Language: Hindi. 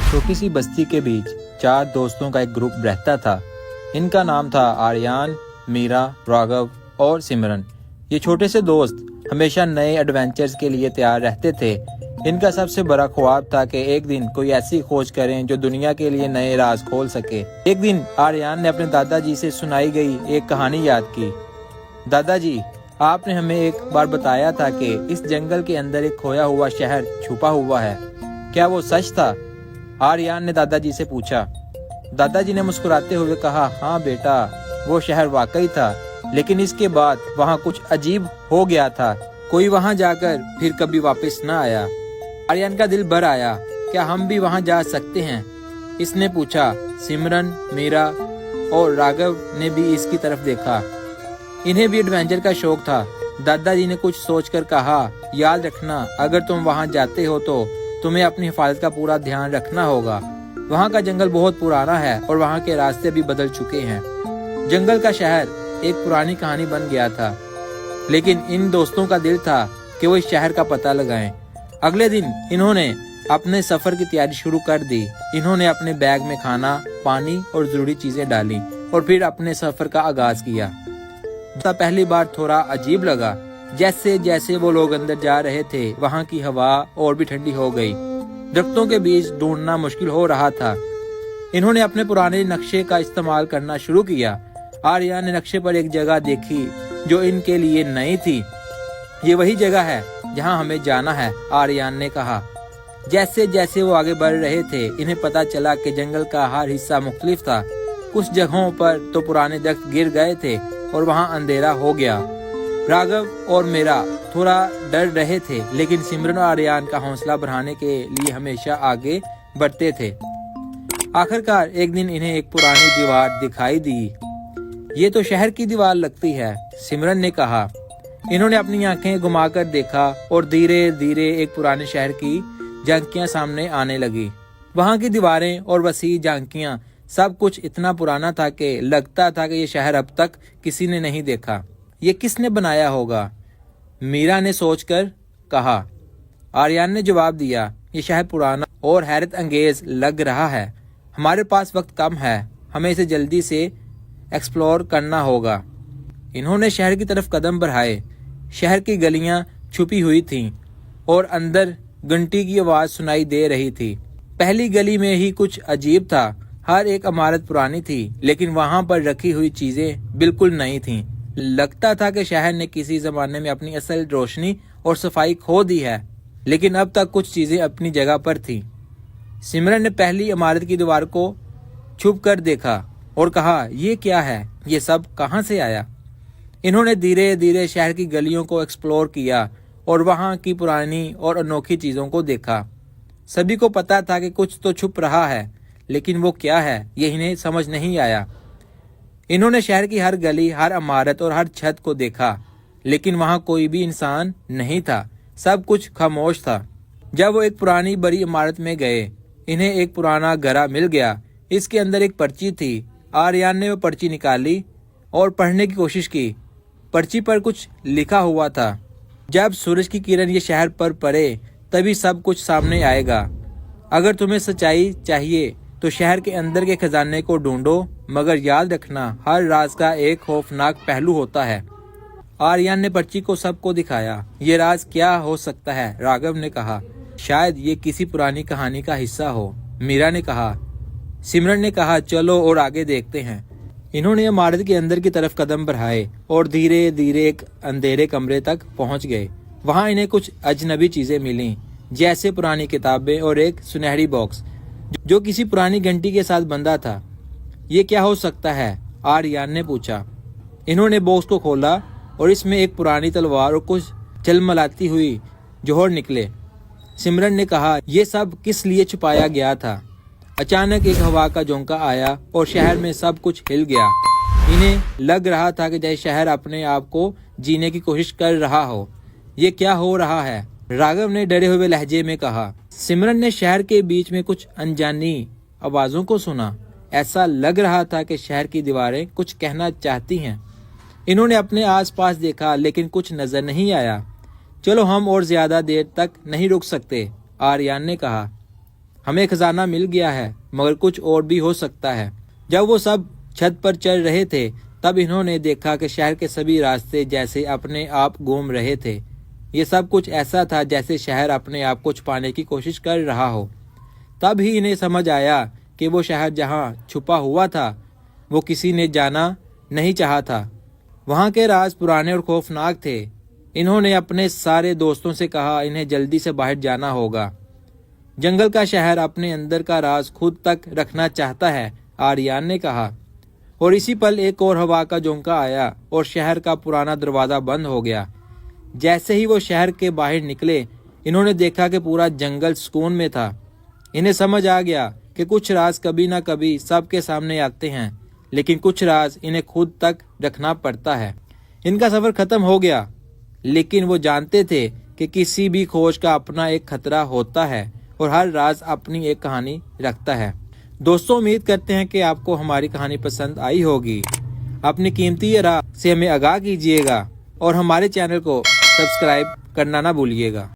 छोटी सी बस्ती के बीच 4 दोस्तों का एक ग्रुप रहता था। इनका नाम था आर्यन, मीरा, राघव और सिमरन। ये छोटे से दोस्त हमेशा नए एडवेंचर्स के लिए तैयार रहते थे। इनका सबसे बड़ा ख्वाब था कि एक दिन कोई ऐसी खोज करें जो दुनिया के लिए नए राज खोल सके। एक दिन आर्यन ने अपने दादाजी से सुनाई गई एक कहानी याद की। दादाजी, आपने हमें एक बार बताया था कि इस जंगल के अंदर एक खोया हुआ शहर छुपा हुआ है, क्या वो सच था? आर्यन ने दादाजी से पूछा। दादाजी ने मुस्कुराते हुए कहा, हाँ बेटा, वो शहर वाकई था, लेकिन इसके बाद वहाँ कुछ अजीब हो गया था। कोई वहाँ जाकर फिर कभी वापस न आया। आर्यन का दिल भर आया। क्या हम भी वहाँ जा सकते हैं? इसने पूछा। सिमरन, मीरा और राघव ने भी इसकी तरफ देखा। इन्हें भी एडवेंचर का शौक था। दादाजी ने कुछ सोचकर कहा, याद रखना, अगर तुम वहाँ जाते हो तो तुम्हें अपनी हिफाजत का पूरा ध्यान रखना होगा। वहाँ का जंगल बहुत पुराना है और वहाँ के रास्ते भी बदल चुके हैं। जंगल का शहर एक पुरानी कहानी बन गया था, लेकिन इन दोस्तों का दिल था कि वो इस शहर का पता लगाएं। अगले दिन इन्होंने अपने सफर की तैयारी शुरू कर दी। इन्होंने अपने बैग में खाना, पानी और जरूरी चीजें डाली और फिर अपने सफर का आगाज किया। पहली बार थोड़ा अजीब लगा। जैसे जैसे वो लोग अंदर जा रहे थे, वहाँ की हवा और भी ठंडी हो गई। दरख्तों के बीच ढूंढना मुश्किल हो रहा था। इन्होंने अपने पुराने नक्शे का इस्तेमाल करना शुरू किया। आर्यन ने नक्शे पर एक जगह देखी जो इनके लिए नई थी। ये वही जगह है जहाँ हमें जाना है, आर्यन ने कहा। जैसे जैसे वो आगे बढ़ रहे थे, इन्हें पता चला कि जंगल का हर हिस्सा मुख्तलिफ था। कुछ जगहों पर तो पुराने दरख्त गिर गए थे और वहाँ अंधेरा हो गया। राघव और मीरा थोड़ा डर रहे थे, लेकिन सिमरन और आर्यन का हौसला बढ़ाने के लिए हमेशा आगे बढ़ते थे। आखिरकार एक दिन इन्हें एक पुरानी दीवार दिखाई दी। ये तो शहर की दीवार लगती है, सिमरन ने कहा। इन्होंने अपनी आंखें घुमाकर देखा और धीरे धीरे एक पुराने शहर की झांकियां सामने आने लगी। वहां की दीवारें और वसी झांकियां, सब कुछ इतना पुराना था कि लगता था कि ये शहर अब तक किसी ने नहीं देखा। ये किसने बनाया होगा? मीरा ने सोचकर कहा। आर्यन ने जवाब दिया, ये शहर पुराना और हैरत अंगेज लग रहा है। हमारे पास वक्त कम है, हमें इसे जल्दी से एक्सप्लोर करना होगा। इन्होंने शहर की तरफ कदम बढ़ाए। शहर की गलियां छुपी हुई थीं और अंदर घंटी की आवाज सुनाई दे रही थी। पहली गली में ही कुछ अजीब था। हर एक इमारत पुरानी थी, लेकिन वहां पर रखी हुई चीजें बिल्कुल नई थीं। लगता था कि शहर ने किसी जमाने में अपनी असल रोशनी और सफाई खो दी है, लेकिन अब तक कुछ चीजें अपनी जगह पर थीं। सिमरन ने पहली इमारत की दीवार को छुप कर देखा और कहा, ये क्या है? ये सब कहाँ से आया? इन्होंने धीरे धीरे शहर की गलियों को एक्सप्लोर किया और वहां की पुरानी और अनोखी चीजों को देखा। सभी को पता था कि कुछ तो छुप रहा है, लेकिन वो क्या है, ये इन्हें समझ नहीं आया। इन्होंने शहर की हर गली, हर इमारत और हर छत को देखा, लेकिन वहां कोई भी इंसान नहीं था। सब कुछ खामोश था। जब वो एक पुरानी बड़ी इमारत में गए, इन्हें एक पुराना घड़ा मिल गया। इसके अंदर एक पर्ची थी। आर्यन ने वो पर्ची निकाली और पढ़ने की कोशिश की। पर्ची पर कुछ लिखा हुआ था, जब सूरज की किरण ये शहर पर पड़े तभी सब कुछ सामने आएगा। अगर तुम्हें सच्चाई चाहिए तो शहर के अंदर के खजाने को ढूंढो, मगर याद रखना, हर राज का एक खौफनाक पहलू होता है। आर्यन ने पर्ची को सबको दिखाया। ये राज क्या हो सकता है? राघव ने कहा। शायद ये किसी पुरानी कहानी का हिस्सा हो, मीरा ने कहा। सिमरन ने कहा, चलो और आगे देखते हैं। इन्होंने इमारत के अंदर की तरफ कदम बढ़ाए और धीरे धीरे एक अंधेरे कमरे तक पहुंच गए। वहां इन्हें कुछ अजनबी चीजें मिलीं, जैसे पुरानी किताबें और एक सुनहरी बॉक्स जो किसी पुरानी घंटी के साथ बंधा था। ये क्या हो सकता है? आर्यन ने पूछा। इन्होंने बॉक्स को खोला और इसमें एक पुरानी तलवार और कुछ झलमलाती हुई जोहर निकले। सिमरन ने कहा, ये सब किस लिए छुपाया गया था? अचानक एक हवा का झोंका आया और शहर में सब कुछ हिल गया। इन्हें लग रहा था कि जैसे शहर अपने आप को जीने की कोशिश कर रहा हो। ये क्या हो रहा है? राघव ने डरे हुए लहजे में कहा। सिमरन ने शहर के बीच में कुछ अनजानी आवाजों को सुना। ऐसा लग रहा था कि शहर की दीवारें कुछ कहना चाहती हैं। इन्होंने अपने आसपास देखा, लेकिन कुछ नजर नहीं आया। चलो, हम और ज्यादा देर तक नहीं रुक सकते, आर्यन ने कहा। हमें खजाना मिल गया है, मगर कुछ और भी हो सकता है। जब वो सब छत पर चढ़ रहे थे तब इन्होंने देखा कि शहर के सभी रास्ते जैसे अपने आप घूम रहे थे। ये सब कुछ ऐसा था जैसे शहर अपने आप को छुपाने की कोशिश कर रहा हो। तब ही इन्हें समझ आया कि वो शहर जहाँ छुपा हुआ था वो किसी ने जाना नहीं चाहा था। वहाँ के राज पुराने और खौफनाक थे। इन्होंने अपने सारे दोस्तों से कहा इन्हें जल्दी से बाहर जाना होगा। जंगल का शहर अपने अंदर का राज खुद तक रखना चाहता है, आर्यन ने कहा। और इसी पल एक और हवा का झोंका आया और शहर का पुराना दरवाजा बंद हो गया। जैसे ही वो शहर के बाहर निकले इन्होंने देखा कि पूरा जंगल सुकून में था। इन्हें समझ आ गया कि कुछ राज कभी ना कभी सबके सामने आते हैं, लेकिन कुछ राज इन्हें खुद तक रखना पड़ता है। इनका सफर खत्म हो गया, लेकिन वो जानते थे कि किसी भी खोज का अपना एक खतरा होता है और हर राज अपनी एक कहानी रखता है। दोस्तों, उम्मीद करते हैं कि आपको हमारी कहानी पसंद आई होगी। अपनी कीमती राय से हमें आगाह कीजिएगा और हमारे चैनल को सब्सक्राइब करना ना भूलिएगा।